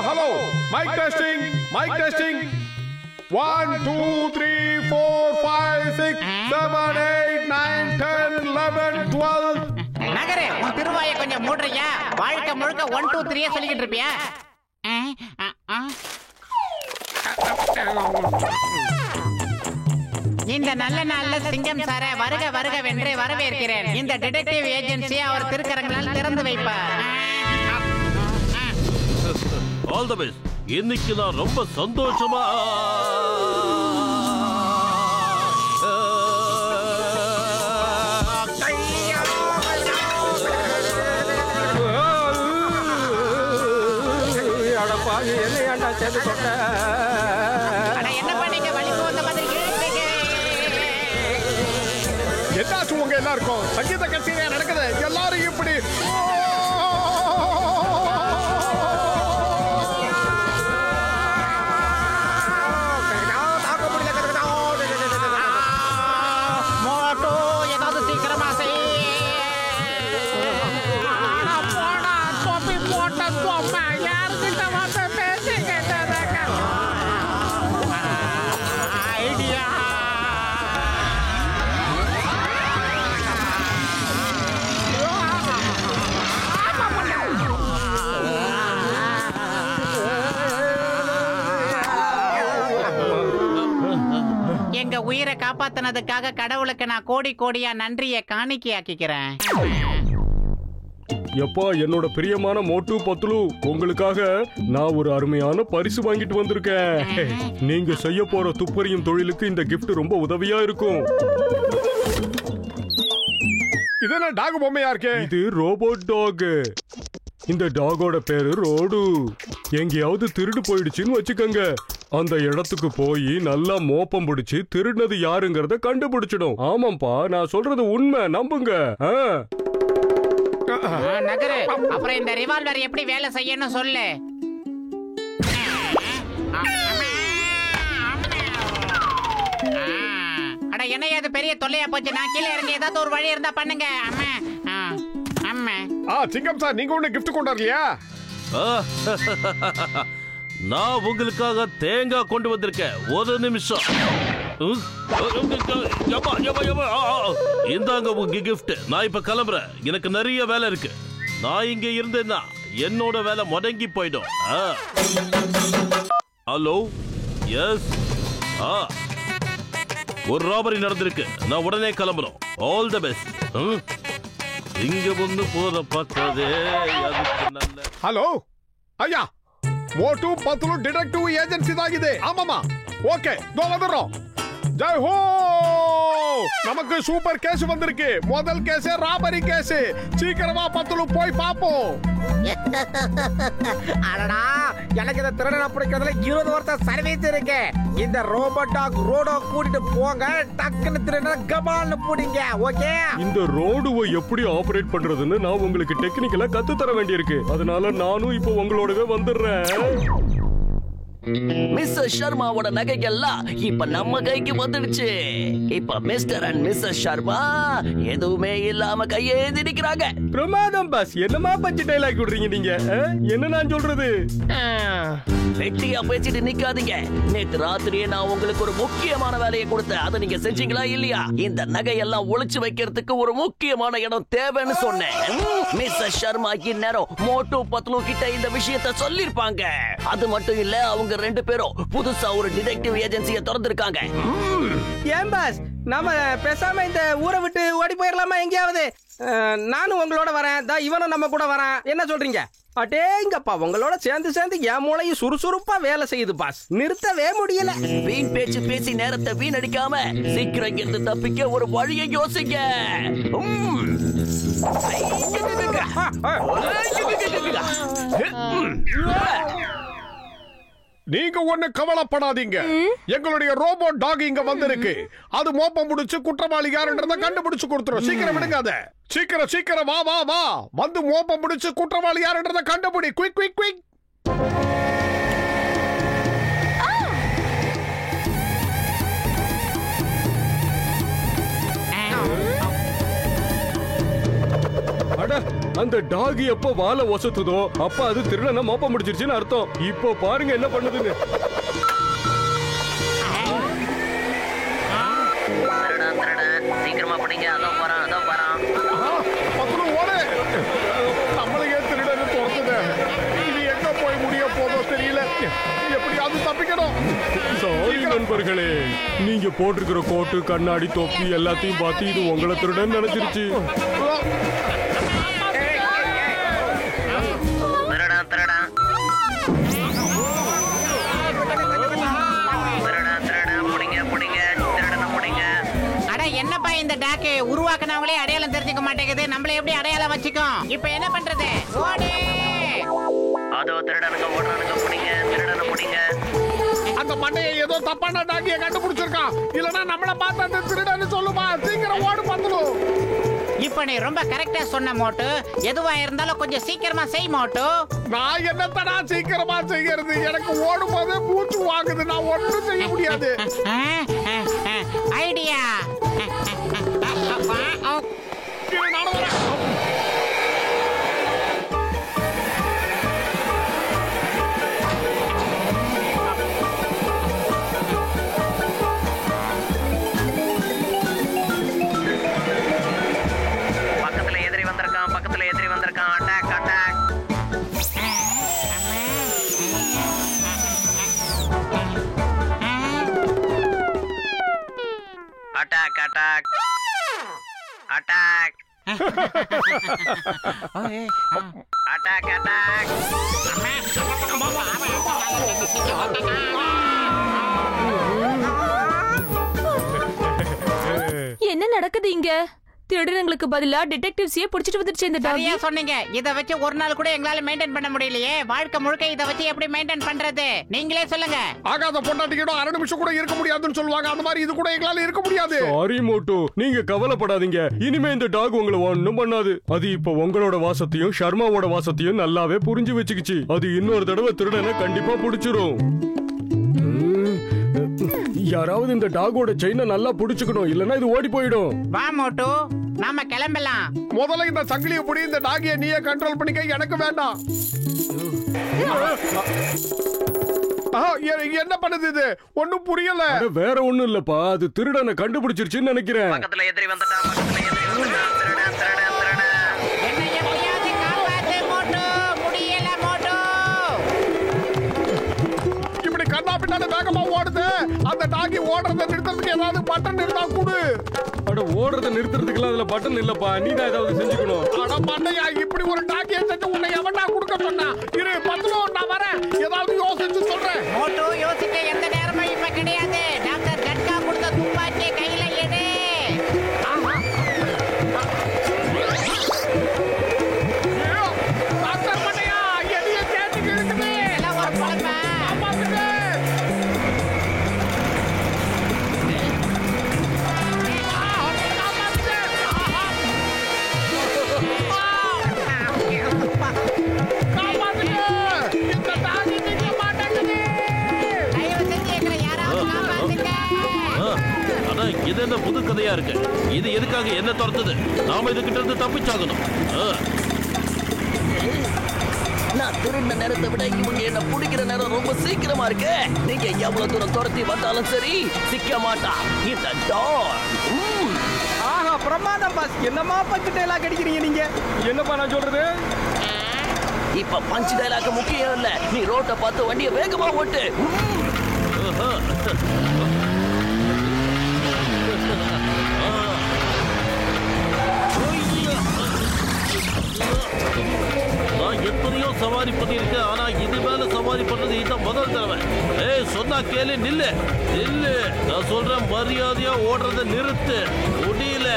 Hello. Mic testing. 1, 2, 3, 4, 5, 6, 7, 8, 9, 10, 11, 12. நகரே, உன் திருவாயை கொஞ்சம் மூடுறியா? வாழ்க்கை முழுக்க 1, 2, 3 சொல்லிக்கிட்டு இருப்பியா? இந்த நல்ல நாள்ல சிங்கம் சார வருக வருக வென்று வரவேற்கிறேன். இந்த டிடெக்டிவ் ஏஜென்சியை அவர் திருக்கரங்களால் திறந்து வைப்பார். All the best. இன்னைக்கு நான் ரொம்ப சந்தோஷமா என்ன பண்ணீங்க? வலிக்கு வந்த மாதிரி என்னாச்சு உங்க எல்லாருக்கும்? சங்கீத கச்சேரியா நடக்குது. எல்லாரும் இப்படி எங்க உயிரை காப்பாத்தினதுக்காக கடவுளுக்கு நான் கோடி கோடியா நன்றியை காணிக்கையாக்கிக்கிறேன். எப்பா என்னோட பிரியமான மோட்டு பத்லு, உங்களுக்காக நான் ஒரு அருமையான பரிசு வாங்கிட்டு வந்திருக்கேன். நீங்க செய்ய போற துப்பறியும் தொழிலுக்கு இந்த கிஃப்ட் ரொம்ப உதவியா இருக்கும். இதெல்லாம் டாக் பொம்மையா இருக்கே. இது ரோபோட் டாக். இந்த டாகோட பேரு ரோடு. எங்கேயாவது திருடு போயிடுச்சுன்னு வச்சுக்கோங்க, அந்த இடத்துக்கு போய் நல்லா மோப்பம் பிடிச்சு திருடினது யாருங்கறத கண்டுபிடிச்சிடும். ஆமாப்பா, நான் சொல்றது உண்மை, நம்புங்க. நகரு, அப்புறம் இந்த ரிவால்வர் எப்படி வேலை செய்யணும் சொல்லு. அட என்ன அது பெரிய தொல்லையா போச்சு. நான் கீழே இறங்கி ஏதாவது ஒரு வழி இருந்தா பண்ணுங்க. சிங்கம் சார், நீங்க ஒண்ணு கிஃப்ட் கொண்டாடலையா? நான் உங்களுக்காக தேங்காய் கொண்டு வந்திருக்கேன். ஒரு நிமிஷம். இந்தாங்க உங்க கிஃப்ட். நான் இப்ப கிளம்புறேன். எனக்கு நிறைய வேலை இருக்கு. நான் இங்க இருந்தேன்னா என்னோட வேலை முடங்கி போயிடும். ஹலோ, எஸ், ஒரு ராபரி நடந்திருக்கு. நான் உடனே கிளம்புறோம். All the best. இங்க வந்து போற பார்த்ததே அதுக்கு நல்ல. ஹலோ ஐயா, மோட்டு பத்லு டிடெக்டிவ் ஏஜென்சி தான் இது. ஆமாமா, ஓகே, தோ வந்துறோம். ஜெய் ஹோ! நமக்கு சூப்பர் கேஸ் வந்திருக்கு. முதல் கேஸ் ராபரி கேஸ். சீக்கிரமா பத்லு போய் பாப்போம். அடடா, எனக்கு இந்த திருடனை பிடிக்கிறதுல 20 வருஷம் சர்வீஸ் இருக்கு. இந்த ரோபோட் டாக் ரோடோ கூட்டிட்டு போங்க. டக்குன்னு திருடனை கபால்னு பிடிங்க. ஓகே? இந்த ரோடுவை எப்படி ஆபரேட் பண்றதுன்னு நான் உங்களுக்கு டெக்னிக்கலா கத்து தர வேண்டியிருக்கு. அதனால நானும் இப்போ உங்களோடவே வந்துடுறேன். மிஸ்டர் சர்மாவோட நகைகள்லாம் இப்ப நம்ம கைக்கு வந்துடுச்சு. இப்ப மிஸ்டர் அண்ட் மிஸ்ஸஸ் சர்மா எதுவுமே இல்லாம கையேந்தி நிக்கிறாங்க. பிரமாதம் பாஸ். என்னமா பஞ்சு டைலாக் விடுறீங்க நீங்க? என்ன நான் சொல்றது? வெட்டியா பேசிட்டு நிக்காதீங்க. நேத்து ராத்திரியே நான் உங்களுக்கு ஒரு முக்கியமான வேலையை கொடுத்தேன். அதை நீங்க செஞ்சீங்களா இல்லையா? இந்த நகையெல்லாம் ஒளிச்சு வைக்கிறதுக்கு ஒரு முக்கியமான இடம் தேவைன்னு சொன்னேன். மிஸ்ஸஸ் சர்மா இந்நேரம் மோட்டு பத்லு கிட்ட இந்த விஷயத்தை சொல்லிருப்பாங்க. அது மட்டும் இல்ல, அவங்க 2 பேரும் புதுசா ஒரு டிடெக்டிவ் ஏஜென்சியை திறந்திருக்காங்க. ஏன் பாஸ், நாம பேசாம இந்த ஊரை விட்டு ஓடி போயிடலாமா எங்கேயாவது? நானும் உங்களோட வரேன். இவனும் நம்ம கூட வரேன். என்ன சொல்றீங்க? அடேங்கப்பா, உங்களோட சேர்ந்து என் மூளையும் சுறுசுறுப்பா வேலை செய்யுது பாஸ். நிறுத்தவே முடியல. வீண் பேச்சு பேசி நேரத்தை வீணடிக்காம சீக்கிரம் இருந்து தப்பிக்க ஒரு வழியை யோசிங்க. நீங்க ஒண்ணு கவலைப்படாதீங்க. எங்களுடைய ரோபோட் டாக் இங்க வந்திருக்கு. அது மோப்பம் முடிச்சு குற்றவாளி யாருன்றத கண்டுபிடிச்சு கொடுத்துரும். சீக்கிரம் விடுங்க. சீக்கிரம் வா. வந்து மோப்பம் முடிச்சு குற்றவாளி யாருன்றத கண்டுபிடி. குயிக். அந்த டாக் எப்ப வாலை ஒசத்துதோ அப்ப அது திருடனை மோப்பம் முடிச்சிருச்சுன்னு அர்த்தம். இப்போ பாருங்க என்ன பண்ணுதுன்னு. சீக்கிரமா படிங்க. அதோ போறான். பத்ரு ஓடு. நம்மளையே திருடன்னு துரத்துது. இது எங்க போய் முடிய போதோ தெரியல. எப்படியாவது தப்பிக்கணும். சாரி நண்பர்களே, நீங்க போட்டிருக்கிற கோட்டு கண்ணாடி தொப்பி எல்லாத்தையும் பார்த்து இது உங்களை திருடன் நினைச்சிருச்சு. என்னப்பா இந்த டாக்கு உருவாக்குனவங்களே அடையாளம் தெரிஞ்சுக்க மாட்டேங்குது. நம்மள எப்படி அடையாளம் வச்சுக்கும்? இப்ப என்ன பண்றது? ஓடு. அதோ திருடனுங்க ஓடுறானுங்க. பிடிங்க. அந்த மண்டையை ஏதோ தப்பான டாக்கிய கண்டுபிடிச்சிருக்கான். இல்லனா நம்மள பார்த்து அந்த திருடன்னு சொல்லுமா. சீக்கிரம் ஓடு பத்ரு. இப்ப நீ ரொம்ப கரெக்டா சொன்ன மோட்டு. எதுவா இருந்தாலும் கொஞ்சம் சீக்கிரமா செய் மோட்டு. நான் என்னத்தடா சீக்கிரமா செய்யறது? எனக்கு ஓடும் போதே மூச்சு வாங்குது. நான் ஒன்றும் செய்ய முடியாது. ஐடியா. பக்கத்துல எதிரி வந்திருக்கான். அட்டாக். என்ன நடக்குது இங்க? திருடனுங்களுக்கு பதிலா டிடெக்டிவ்ஸையே புடிச்சிட்டு வந்துருச்சு இந்த டாக். சரியா சொன்னீங்க. இத வச்சு ஒரு நாள் கூட எங்களால மெயின்டைன் பண்ண முடியலையே. வாழ்க்கை முழுக்க இத வச்சு எப்படி மெயின்டைன் பண்றது? நீங்களே சொல்லுங்க. ஆகாத பொண்டாட்டிக்கிட்ட அரை நிமிஷம் கூட இருக்க முடியாதுன்னு சொல்லுவாங்க. அந்த மாதிரி இது கூட எங்களால இருக்க முடியாது. சாரி மோட்டு, நீங்க கவலைப்படாதீங்க. இனிமே இந்த டாக் உங்களை ஒண்ணும் பண்ணாது. அது இப்ப உங்களோட வாசத்தையும் ஷர்மாவோட வாசத்தையும் நல்லாவே புரிஞ்சு வச்சுக்கிச்சு. அது இன்னொரு தடவை திருடனை கண்டிப்பா புடிச்சிரும். யாராவது இந்த டாகோட செயினை நல்லா புடிச்சுக்கணும், இல்லன்னா இது ஓடி போயிடும். வா மோட்டு, நாம கிளம்பலாம். முதல்ல இந்த சங்கிலியை புடி. இந்த டாகியை நீயே கண்ட்ரோல் பண்ணிக்க. எனக்கு வேண்டாம். என்ன பண்ணுது இது? ஒண்ணும் புரியல. வேற ஒண்ணும் இல்லப்பா, அது திருடனை கண்டுபிடிச்சிருச்சுன்னு நினைக்கிறேன். பக்கத்துல எதிரி வந்துட்டான். என்ன எப்படியாவது காப்பாத்து மோட்டு. முடியல மோட்டு. இப்படி கண்ணா பின்னால வேகமா ஓடுது. அந்த டாகி ஓடுறத நிறுத்தறதுக்கு ஏதாவது பட்டன் இருந்தா கூடு. அட, ஓடுறத நிறுத்துறதுக்குலாம் அதுல பட்டன் இல்லப்பா. நீ தான் ஏதாவது செஞ்சுக்கணும். அட மண்டையா, இப்படி ஒரு டாகியை செஞ்சு உன்னை எவன்டா கொடுக்க சொன்னா? இரு பத்ரு, நான் வரேன். ஏதாவது யோசிச்சு சொல்றேன். மோட்டு, யோசிக்க எந்த நேரமும் இப்ப கிடையாது. டாக்டர் கட்கா கொடுத்த துப்பாக்கியை கையில எடு. டாக்டர் மண்டையா, எதைய கேட்டுக்கு இருக்குது. எல்லாம் ஒரு குழப்பம். இது என்ன புது கதையா இருக்கு? இது எதுக்காக என்ன துரத்துது? நாம இதுகிட்ட இருந்து தப்பிச்சாகணும். நான் திருந்த நேரத்தை விட இவங்க என்ன பிடிக்கிற நேரம் ரொம்ப சீக்கிரமா இருக்கு. நீங்க எவ்வளவு தூரம் துரத்தி வந்தாலும் சரி, சிக்க மாட்டா இந்த டாக். ஆஹா, பிரமாதம் பாஸ். என்னமா பஞ்சு டைலாக் அடிக்கிறீங்க நீங்க? என்னப்பா நான் சொல்றது? இப்ப பஞ்ச் டைலாக் முக்கியம் இல்ல. நீ ரோட்டை பார்த்து வண்டியை வேகமா ஓட்டு. நான் எத்தனையோ சவாரி பண்ணிருக்கேன். ஆனா இது மேல சவாரி பண்ணது இதுதான் முதல் தடவை. சொன்னா கேளு. நில்லு. நான் சொல்றேன், மரியாதையா ஓடுறத நிறுத்து. முடியல.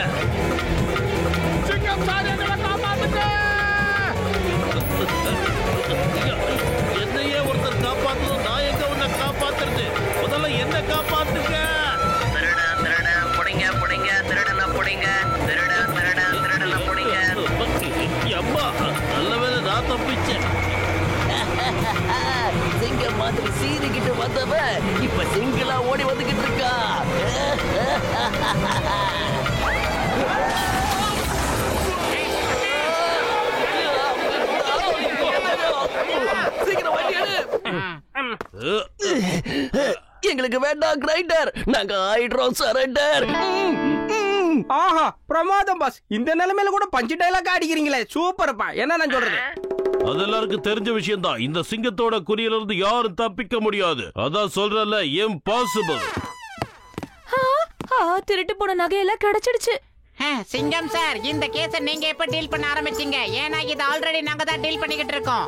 என்னையே ஒருத்தர் காப்பாத்தணும். நான் எங்க உன்னை காப்பாத்துறது? முதல்ல என்ன காப்பாத்துங்க. அம்மா, நல்ல வேலை நான் தப்பிச்சேன். சிங்கம் மாதிரி சீறிக்கிட்டு வந்தவ இப்ப சிங்கிளா ஓடி வந்துகிட்டு இருக்கா. எங்களுக்கு வேண்டாம் கிரைண்டர், நாங்க ஆயிடுறோம் சரண்டர். ஆஹா பிரமாதம் பாஸ், இந்த நிலைமையில கூட பஞ்சு டைலாக் அடிக்கிறீங்களே, சூப்பர்ப்பா. என்ன நான் சொல்றது, அது எல்லாருக்கும் தெரிஞ்ச விஷயம் தான். இந்த சிங்கத்தோட குறியில இருந்து யாரும் தப்பிக்க முடியாது. அதான் சொல்றல, இம்பாசிபிள். திருட்டு போன நகையெல்லாம் கிடைச்சிடுச்சு. சிங்கம் சார், இந்த கேஸ நீங்க எப்ப டீல் பண்ண ஆரம்பிச்சீங்க? ஏன்னா இது ஆல்ரெடி நாங்க தான் டீல் பண்ணிக்கிட்டு இருக்கோம்.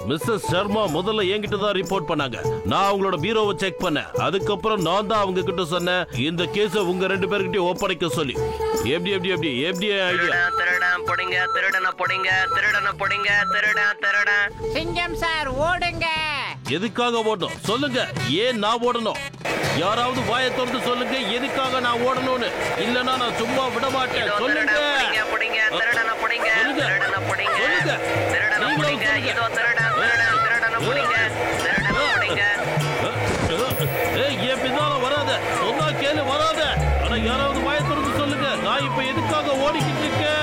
மிஸ்ஸஸ் சர்மா முதல்ல என்கிட்ட தான் ரிப்போர்ட் பண்ணாங்க. நான் அவங்களோட பீரோவை செக் பண்ணேன். அதுக்கப்புறம் நான் தான் அவங்க கிட்ட சொன்னேன் இந்த கேஸ உங்க 2 பேர்கிட்டயும் ஒப்படைக்க சொல்லி. எப்படி ஐடியா? திருடன் பொடிங்க, திருடன பொடிங்க, திருடன பொடிங்க, திருடன். சிங்கம் சார் ஓடுங்க. எதுக்காக ஓடணும் சொல்லுங்க? ஏன் நான் ஓடணும்? யாராவது வாயை திறந்து சொல்லுங்க, எதுக்காக நான் ஓடணும்னு. இல்லனா நான் சும்மா விட மாட்டேன். சொல்லுங்க. பொடிங்க, திருடன பொடிங்க, திருடன பொடிங்க, சொல்லுங்க. திருடன பொடிங்க, இதோ திருடன பொடிங்க, திருடன பொடிங்க. ஏய், என் பின்னால வராத, சொன்னா கேளு, வராத. ஆனா யாராவது வாயை திறந்து சொல்லுங்க, நான் இப்ப எதுக்காக ஓடிக்கிட்டு இருக்கேன்?